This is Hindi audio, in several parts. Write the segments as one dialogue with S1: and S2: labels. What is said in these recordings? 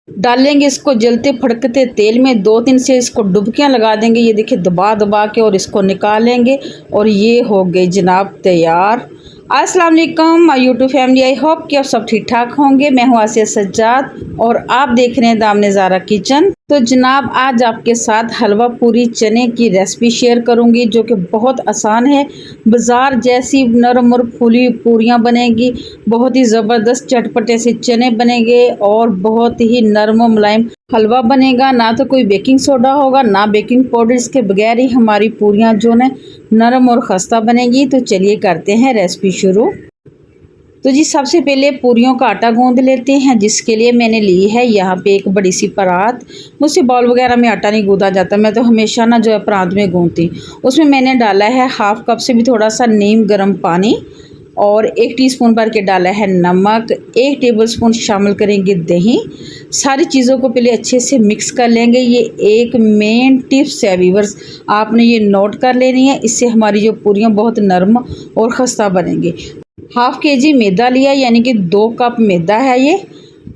S1: डालेंगे इसको जलते फड़कते तेल में, 2-3 से इसको डुबकियां लगा देंगे। ये देखिए दबा दबा के और इसको निकालेंगे और ये हो गई जनाब तैयार। अस्सलाम वालेकुम my YouTube family, I hope कि आप सब ठीक ठाक होंगे। मैं हूं आसिया सज्जाद और आप देख रहे हैं दामने ज़ारा किचन। तो जनाब आज आपके साथ हलवा पूरी चने की रेसिपी शेयर करूंगी जो कि बहुत आसान है। बाज़ार जैसी नरम और फूली पूरियां बनेगी, बहुत ही ज़बरदस्त चटपटे से चने बनेंगे और बहुत ही नरम और मुलायम हलवा बनेगा। ना तो कोई बेकिंग सोडा होगा ना बेकिंग पाउडर, इसके बगैर ही हमारी पूरियां जो है नरम और खस्ता बनेगी। तो चलिए करते हैं रेसिपी शुरू। तो जी सबसे पहले पूरियों का आटा गूंद लेते हैं, जिसके लिए मैंने ली है यहाँ पे एक बड़ी सी परात। मुझसे बॉल वगैरह में आटा नहीं गूंदा जाता, मैं तो हमेशा ना जो है परात में गूंदती। उसमें मैंने डाला है हाफ कप से भी थोड़ा सा नीम गर्म पानी और 1 टीस्पून भर के डाला है नमक, 1 टेबलस्पून शामिल करेंगे दही। सारी चीज़ों को पहले अच्छे से मिक्स कर लेंगे। ये एक मेन टिप्स है व्यूअर्स, आपने ये नोट कर लेनी है, इससे हमारी जो पूरियाँ बहुत नरम और खस्ता बनेंगी। हाफ केजी मैदा लिया, यानी कि 2 कप मैदा है ये।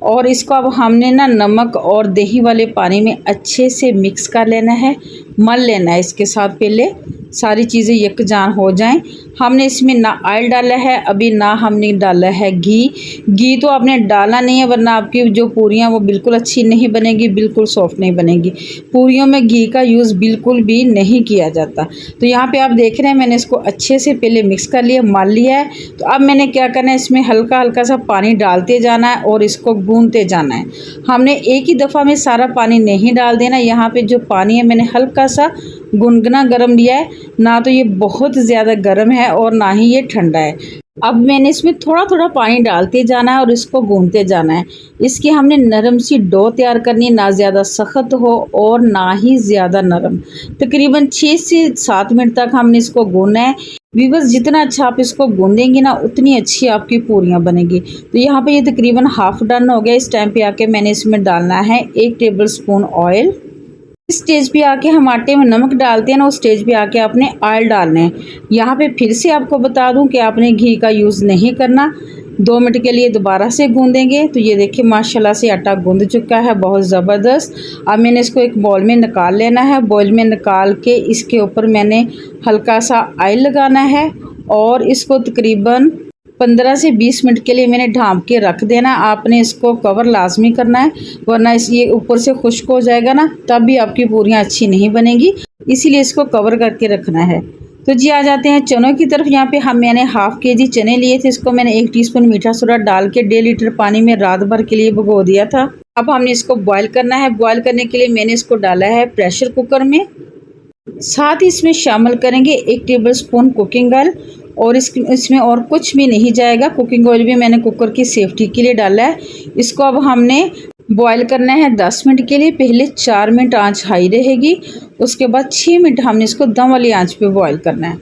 S1: और इसको अब हमने ना नमक और दही वाले पानी में अच्छे से मिक्स कर लेना है, मल लेना है। इसके साथ पहले सारी चीज़ें यकजान हो जाएं। हमने इसमें ना ऑयल डाला है अभी, ना हमने डाला है घी तो आपने डालना नहीं है, वरना आपकी जो पूरियाँ वो बिल्कुल अच्छी नहीं बनेगी, बिल्कुल सॉफ्ट नहीं बनेगी। पूरियों में घी का यूज़ बिल्कुल भी नहीं किया जाता। तो यहाँ पे आप देख रहे हैं मैंने इसको अच्छे से पहले मिक्स कर लिया, मल लिया है। तो अब मैंने क्या करना है, इसमें हल्का हल्का सा पानी डालते जाना है और इसको गूंथते जाना है। हमने एक ही दफ़ा में सारा पानी नहीं डाल देना। यहाँ पे जो पानी है मैंने हल्का सा गुनगुना गर्म लिया है, ना तो ये बहुत ज़्यादा गर्म है और ना ही ये ठंडा है। अब मैंने इसमें थोड़ा थोड़ा पानी डालते जाना है और इसको गूंथते जाना है। इसकी हमने नरम सी डो तैयार करनी है, ना ज़्यादा सख्त हो और ना ही ज़्यादा नरम। तकरीबन 6 से 7 मिनट तक हमने इसको गूंथना है। व्यूअर्स जितना अच्छा आप इसको गूंदेंगी ना उतनी अच्छी आपकी पूरियाँ बनेगी। तो यहाँ पे ये तकरीबन हाफ़ डन हो गया। इस टाइम पे आके मैंने इसमें डालना है 1 टेबलस्पून ऑयल। इस स्टेज पे आके हम आटे में नमक डालते हैं ना, उस स्टेज पे आके आपने ऑयल डालना है। यहाँ पे फिर से आपको बता दूं कि आपने घी का यूज़ नहीं करना। 2 मिनट के लिए दोबारा से गूंदेंगे। तो ये देखिए माशाल्लाह से आटा गूंद चुका है, बहुत ज़बरदस्त। अब मैंने इसको एक बॉल में निकाल लेना है। बॉल में निकाल के इसके ऊपर मैंने हल्का सा ऑयल लगाना है और इसको तकरीबन 15 से 20 मिनट के लिए मैंने ढाँप के रख देना। आपने इसको कवर लाजमी करना है, वरना ये ऊपर से खुश्क हो जाएगा ना, तब भी आपकी पूरियाँ अच्छी नहीं बनेगी। इसीलिए इसको कवर करके रखना है। तो जी आ जाते हैं चनों की तरफ। यहाँ पे मैंने हाफ केजी चने लिए थे। इसको मैंने 1 टीस्पून मीठा सोडा डाल के 1.5 लीटर पानी में रात भर के लिए भिगो दिया था। अब हमने इसको बॉयल करना है। बॉयल करने के लिए मैंने इसको डाला है प्रेशर कुकर में। साथ ही इसमें शामिल करेंगे 1 टेबलस्पून कुकिंग ऑयल और इसमें और कुछ भी नहीं जाएगा। कुकिंग ऑयल भी मैंने कुकर की सेफ्टी के लिए डाला है। इसको अब हमने बॉयल करना है 10 मिनट के लिए। पहले 4 मिनट आंच हाई रहेगी, उसके बाद 6 मिनट हमने इसको दम वाली आंच पे बॉयल करना है।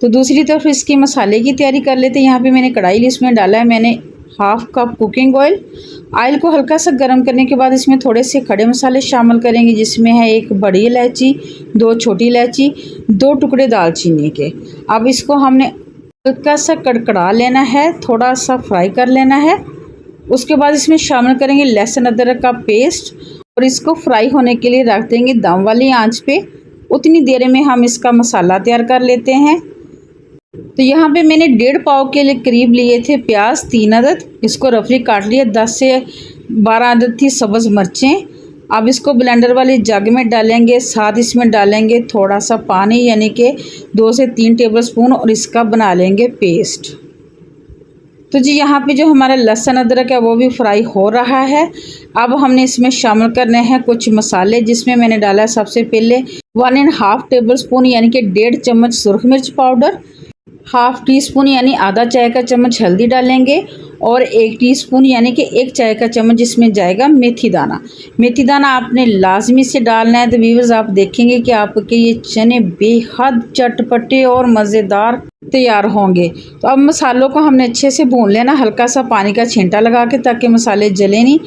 S1: तो दूसरी तरफ इसके मसाले की तैयारी कर लेते हैं। यहाँ पे मैंने कढ़ाई ली, इसमें डाला है मैंने half cup cooking oil. Oil को हल्का सा गर्म करने के बाद इसमें थोड़े से खड़े मसाले शामिल करेंगे, जिसमें है 1 बड़ी इलायची, 2 छोटी इलायची, 2 टुकड़े दालचीनी के। अब इसको हमने हल्का सा कड़कड़ा लेना है, थोड़ा सा फ्राई कर लेना है। उसके बाद इसमें शामिल करेंगे लहसुन अदरक का पेस्ट और इसको फ्राई होने के लिए रख देंगे दम वाली आंच पे। उतनी देर में हम इसका मसाला तैयार कर लेते हैं। तो यहाँ पे मैंने 1.5 पाव के लिए करीब लिए थे प्याज, 3 अदद, इसको रफली काट लिया। 10 से 12 अदद थी सब्ज़ मिर्चें। अब इसको ब्लेंडर वाले जग में डालेंगे। साथ इसमें डालेंगे थोड़ा सा पानी, यानी कि 2 से 3 टेबलस्पून, और इसका बना लेंगे पेस्ट। तो जी यहाँ पे जो हमारा लहसुन अदरक है वो भी फ्राई हो रहा है। अब हमने इसमें शामिल करने हैं कुछ मसाले, जिसमें मैंने डाला है सबसे पहले 1.5 टेबलस्पून यानी कि 1.5 चम्मच सुरख मिर्च पाउडर, हाफ टी स्पून यानी आधा चाय का चम्मच हल्दी डालेंगे और 1 टीस्पून यानी कि 1 चाय का चम्मच जिसमें जाएगा मेथी दाना। मेथी दाना आपने लाजमी से डालना है। तो व्यूअर्स आप देखेंगे कि आपके ये चने बेहद चटपटे और मज़ेदार तैयार होंगे। तो अब मसालों को हमने अच्छे से भून लेना, हल्का सा पानी का छींटा लगा के, ताकि मसाले जले नहीं।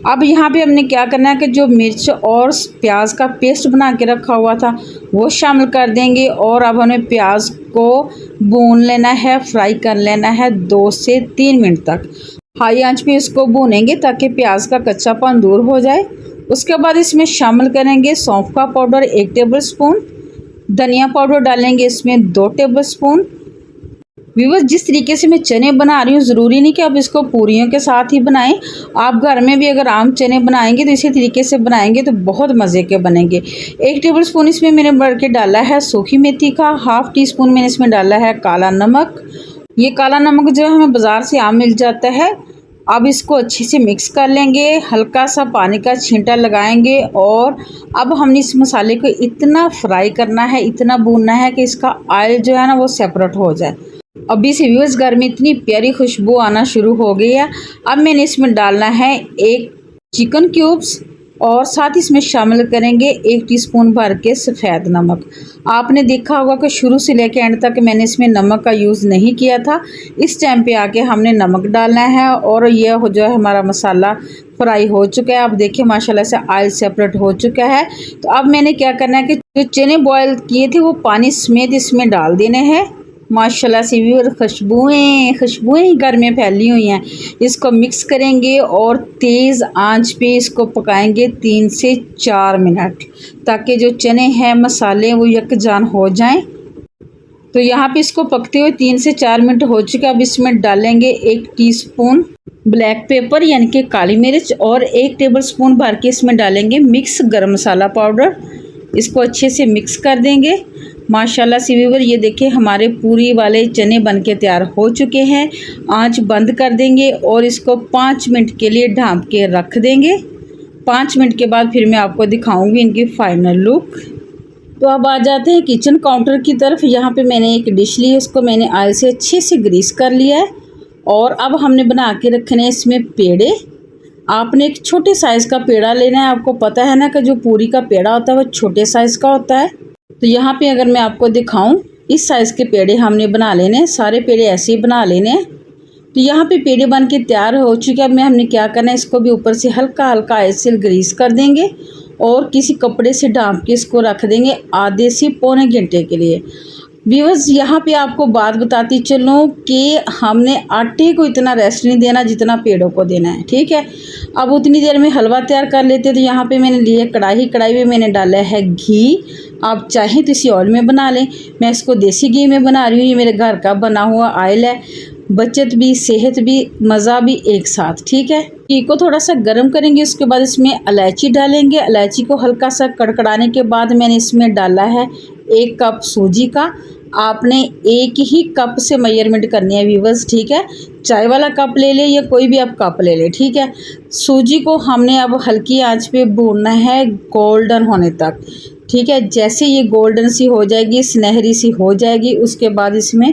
S1: अब यहाँ पे हमने क्या करना है कि जो मिर्च और प्याज का पेस्ट बना के रखा हुआ था वो शामिल कर देंगे और अब हमें प्याज को भून लेना है, फ्राई कर लेना है 2 से 3 मिनट तक। हाई आंच पे इसको भूनेंगे ताकि प्याज का कच्चापन दूर हो जाए। उसके बाद इसमें शामिल करेंगे सौंफ का पाउडर 1 टेबल स्पून, धनिया पाउडर डालेंगे इसमें 2 टेबल स्पून। व्यूअर्स, जिस तरीके से मैं चने बना रही हूँ ज़रूरी नहीं कि आप इसको पूरियों के साथ ही बनाएं। आप घर में भी अगर आम चने बनाएंगे तो इसी तरीके से बनाएंगे तो बहुत मज़े के बनेंगे। 1 टेबल स्पून इसमें मैंने भर के डाला है सूखी मेथी का, हाफ़ टी स्पून मैंने इसमें डाला है काला नमक। ये काला नमक जो है हमें बाज़ार से आम मिल जाता है। अब इसको अच्छे से मिक्स कर लेंगे, हल्का सा पानी का छींटा लगाएंगे और अब हमने इस मसाले को इतना फ्राई करना है, इतना भूनना है कि इसका ऑयल जो है ना वो सेपरेट हो जाए। अभी से व्यूअर्स घर में इतनी प्यारी खुशबू आना शुरू हो गई है। अब मैंने इसमें डालना है 1 चिकन क्यूब्स और साथ ही इसमें शामिल करेंगे 1 टीस्पून भर के सफ़ेद नमक। आपने देखा होगा कि शुरू से लेकर एंड तक मैंने इसमें नमक का यूज़ नहीं किया था। इस टाइम पे आके हमने नमक डालना है और यह हो जो है हमारा मसाला फ्राई हो चुका है। आप देखिए माशाल्लाह से ऑयल सेपरेट हो चुका है। तो अब मैंने क्या करना है कि जो चने बॉयल किए थे वो पानी समेत इसमें डाल देने हैं। माशाल्लाह से व्यूअर खुशबुएं घर में फैली हुई हैं। इसको मिक्स करेंगे और तेज़ आंच पे इसको पकाएंगे 3 से 4 मिनट ताकि जो चने हैं मसाले वो यकजान हो जाएं। तो यहाँ पे इसको पकते हुए 3 से 4 मिनट हो चुके। अब इसमें डालेंगे 1 टीस्पून ब्लैक पेपर यानी कि काली मिर्च और 1 टेबल स्पून भर के इसमें डालेंगे मिक्स गरम मसाला पाउडर। इसको अच्छे से मिक्स कर देंगे। माशाल्लाह से व्यूअर ये देखिए हमारे पूरी वाले चने बनके तैयार हो चुके हैं। आंच बंद कर देंगे और इसको 5 मिनट के लिए ढाँप के रख देंगे। 5 मिनट के बाद फिर मैं आपको दिखाऊंगी इनकी फाइनल लुक। तो अब आ जाते हैं किचन काउंटर की तरफ। यहाँ पे मैंने एक डिश ली है, उसको मैंने ऑयल से अच्छे से ग्रीस कर लिया है और अब हमने बना के रखने हैं इसमें पेड़े। आपने एक छोटे साइज़ का पेड़ा लेना है। आपको पता है ना कि जो पूरी का पेड़ा होता है वो छोटे साइज़ का होता है। तो यहाँ पे अगर मैं आपको दिखाऊं इस साइज़ के पेड़े हमने बना लेने हैं। सारे पेड़े ऐसे ही बना लेने हैं। तो यहाँ पे पेड़े बन के तैयार हो चुके हैं। अब हमने क्या करना है, इसको भी ऊपर से हल्का हल्का ऐसे ग्रीस कर देंगे और किसी कपड़े से ढाँप के इसको रख देंगे आधे से पौने घंटे के लिए। व्यूअर्स, यहाँ पे आपको बात बताती चलूँ कि हमने आटे को इतना रेस्ट नहीं देना जितना पेड़ों को देना है, ठीक है। अब उतनी देर में हलवा तैयार कर लेते हैं। तो यहाँ पे मैंने लिए कढ़ाई में मैंने डाला है घी। आप चाहें तो इसी ऑयल में बना लें। मैं इसको देसी घी में बना रही हूँ। ये मेरे घर का बना हुआ ऑयल है। बचत भी, सेहत भी, मज़ा भी एक साथ, ठीक है। घी को थोड़ा सा गर्म करेंगे। उसके बाद इसमें इलायची डालेंगे। इलायची को हल्का सा कड़कड़ाने के बाद मैंने इसमें डाला है 1 कप सूजी का। आपने 1 ही कप से मेजरमेंट करनी है व्यूअर्स, ठीक है। चाय वाला कप ले ले या कोई भी आप कप ले ले, ठीक है। सूजी को हमने अब हल्की आंच पे भूनना है गोल्डन होने तक, ठीक है। जैसे ये गोल्डन सी हो जाएगी, सुनहरी सी हो जाएगी, उसके बाद इसमें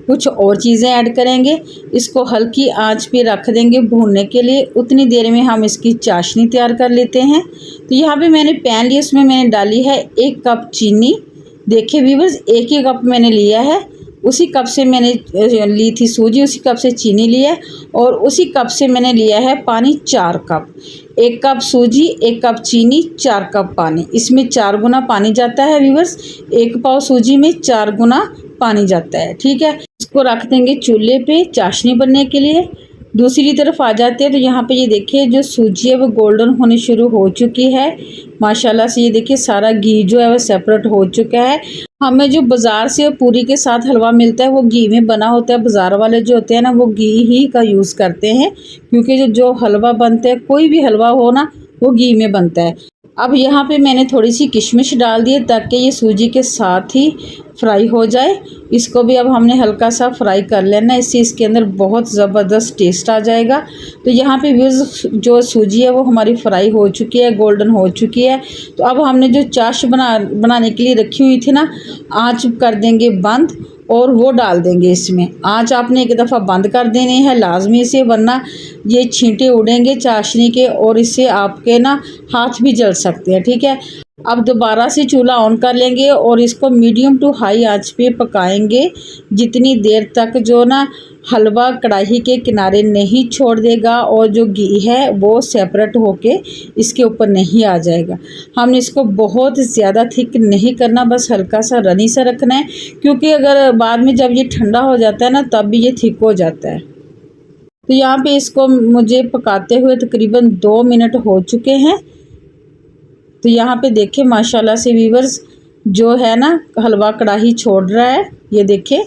S1: कुछ और चीज़ें ऐड करेंगे। इसको हल्की आंच पे रख देंगे भूनने के लिए। उतनी देर में हम इसकी चाशनी तैयार कर लेते हैं। तो यहाँ पे मैंने पैन लिया, उसमें मैंने डाली है 1 कप चीनी। देखिए व्यूअर्स, 1 ही कप मैंने लिया है। उसी कप से मैंने ली थी सूजी, उसी कप से चीनी लिया है और उसी कप से मैंने लिया है पानी 4 कप। 1 कप सूजी, 1 कप चीनी, 4 कप पानी। इसमें 4 गुना पानी जाता है व्यूअर्स। 1 पाव सूजी में 4 गुना पानी जाता है, ठीक है। इसको रख देंगे चूल्हे पे चाशनी बनने के लिए। दूसरी तरफ आ जाते हैं। तो यहाँ पे ये देखिए जो सूजी है वो गोल्डन होनी शुरू हो चुकी है। माशाल्लाह से ये देखिए सारा घी जो है वो सेपरेट हो चुका है। हमें जो बाज़ार से पूरी के साथ हलवा मिलता है वो घी में बना होता है। बाज़ार वाले जो होते हैं ना वो घी ही का यूज़ करते हैं, क्योंकि जो हलवा बनता है, कोई भी हलवा हो ना, वो घी में बनता है। अब यहाँ पे मैंने थोड़ी सी किशमिश डाल दी है ताकि ये सूजी के साथ ही फ्राई हो जाए। इसको भी अब हमने हल्का सा फ्राई कर लेना है, इससे इसके अंदर बहुत ज़बरदस्त टेस्ट आ जाएगा। तो यहाँ पे जो सूजी है वो हमारी फ्राई हो चुकी है, गोल्डन हो चुकी है। तो अब हमने जो चाश बनाने के लिए रखी हुई थी ना, आँच कर देंगे बंद और वो डाल देंगे इसमें। आँच आपने एक दफ़ा बंद कर देनी है लाजमी से, वरना ये छींटे उड़ेंगे चाशनी के और इससे आपके ना हाथ भी जल सकते हैं, ठीक है। अब दोबारा से चूल्हा ऑन कर लेंगे और इसको मीडियम टू हाई आंच पे पकाएंगे जितनी देर तक जो ना हलवा कढ़ाई के किनारे नहीं छोड़ देगा और जो घी है वो सेपरेट होके इसके ऊपर नहीं आ जाएगा। हमने इसको बहुत ज़्यादा थिक नहीं करना, बस हल्का सा रनी सा रखना है, क्योंकि अगर बाद में जब ये ठंडा हो जाता है ना तब भी ये थिक हो जाता है। तो यहाँ पे इसको मुझे पकाते हुए तकरीबन 2 मिनट हो चुके हैं। तो यहाँ पे देखें माशाल्लाह से वीवर्स, जो है ना हलवा कढ़ाई छोड़ रहा है, ये देखें,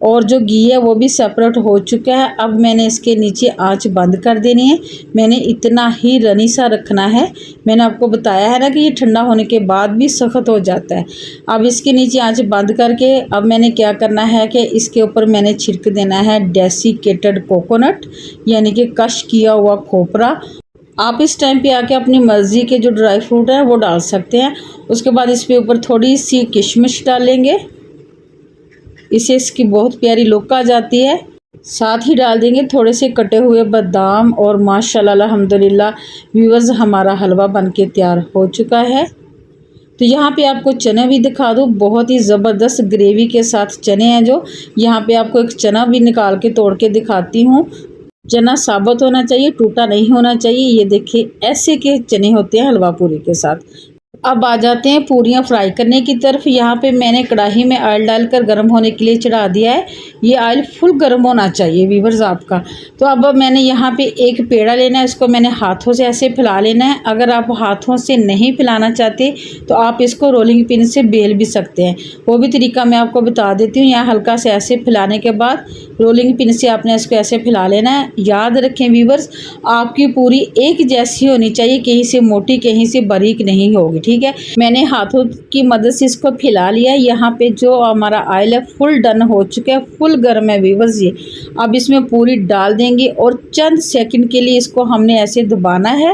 S1: और जो घी है वो भी सेपरेट हो चुका है। अब मैंने इसके नीचे आंच बंद कर देनी है। मैंने इतना ही रनी सा रखना है। मैंने आपको बताया है ना कि ये ठंडा होने के बाद भी सख्त हो जाता है। अब इसके नीचे आंच बंद करके अब मैंने क्या करना है कि इसके ऊपर मैंने छिड़क देना है डेसिकेटेड कोकोनट, यानी कि कश किया हुआ खोपरा। आप इस टाइम पे आके अपनी मर्ज़ी के जो ड्राई फ्रूट है वो डाल सकते हैं। उसके बाद इस पे ऊपर थोड़ी सी किशमिश डालेंगे, इससे इसकी बहुत प्यारी लुक आ जाती है। साथ ही डाल देंगे थोड़े से कटे हुए बादाम, और माशाल्लाह अल्हम्दुलिल्लाह व्यूअर्स हमारा हलवा बनके तैयार हो चुका है। तो यहाँ पे आपको चने भी दिखा दूँ, बहुत ही ज़बरदस्त ग्रेवी के साथ चने हैं। जो यहाँ पे आपको एक चना भी निकाल के तोड़ के दिखाती हूँ। चना साबुत होना चाहिए, टूटा नहीं होना चाहिए। ये देखिए ऐसे के चने होते हैं हलवा पूरी के साथ। अब आ जाते हैं पूरियाँ फ्राई करने की तरफ। यहाँ पे मैंने कढ़ाई में ऑयल डालकर गर्म होने के लिए चढ़ा दिया है। ये ऑयल फुल गर्म होना चाहिए वीवर्स आपका। तो अब मैंने यहाँ पे एक पेड़ा लेना है, इसको मैंने हाथों से ऐसे फैला लेना है। अगर आप हाथों से नहीं फैलाना चाहते तो आप इसको रोलिंग पिन से बेल भी सकते हैं, वो भी तरीका मैं आपको बता देती हूँ। यहाँ हल्का से ऐसे फैलाने के बाद रोलिंग पिन से आपने इसको ऐसे फैला लेना है। याद रखें वीवर्स, आपकी पूरी एक जैसी होनी चाहिए, कहीं से मोटी कहीं से बारीक नहीं होगी, ठीक है। मैंने हाथों की मदद से इसको फैला लिया। यहाँ पे जो हमारा ऑयल है फुल डन हो चुका है, फुल गर्म है वीवर्स ये। अब इसमें पूरी डाल देंगे और चंद सेकंड के लिए इसको हमने ऐसे दबाना है,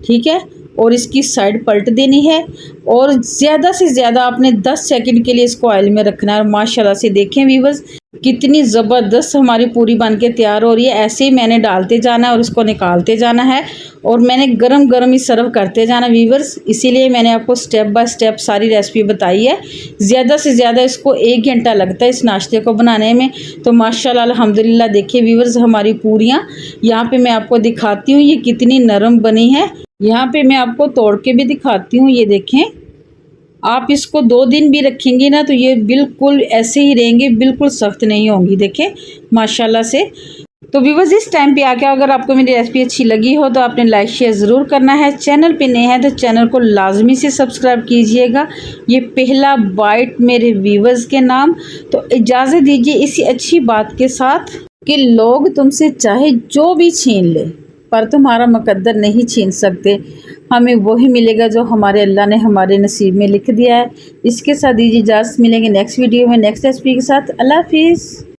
S1: ठीक है, और इसकी साइड पलट देनी है। और ज़्यादा से ज़्यादा आपने 10 सेकंड के लिए इसको ऑयल में रखना है। माशाल्लाह से देखें वीवर्स कितनी ज़बरदस्त हमारी पूरी बन के तैयार हो रही है। ऐसे ही मैंने डालते जाना है और इसको निकालते जाना है, और मैंने गरम गरम ही सर्व करते जाना वीवर्स। इसीलिए मैंने आपको स्टेप बाय स्टेप सारी रेसिपी बताई है। ज़्यादा से ज़्यादा इसको 1 घंटा लगता है इस नाश्ते को बनाने में। तो माशाल्लाह अल्हम्दुलिल्लाह देखिए वीवर्स हमारी पूरियाँ यहाँ पे मैं आपको दिखाती हूँ ये कितनी नरम बनी है। यहाँ पे मैं आपको तोड़ के भी दिखाती हूँ, ये देखें। आप इसको 2 दिन भी रखेंगे ना तो ये बिल्कुल ऐसे ही रहेंगे, बिल्कुल सख्त नहीं होंगी, देखें माशाल्लाह से। तो व्यूअर्स इस टाइम पे आके अगर आपको मेरी रेसिपी अच्छी लगी हो तो आपने लाइक शेयर ज़रूर करना है। चैनल पे नए हैं तो चैनल को लाजमी से सब्सक्राइब कीजिएगा। ये पहला बाइट मेरे व्यूअर्स के नाम। तो इजाज़त दीजिए इसी अच्छी बात के साथ कि लोग तुमसे चाहे जो भी छीन ले पर तुम्हारा मुकद्दर नहीं छीन सकते। हमें वही मिलेगा जो हमारे अल्लाह ने हमारे नसीब में लिख दिया है। इसके साथ दीजिए इजाज़त, मिलेंगे नेक्स्ट वीडियो में नेक्स्ट रेसिपी के साथ। अल्लाह हाफिज़।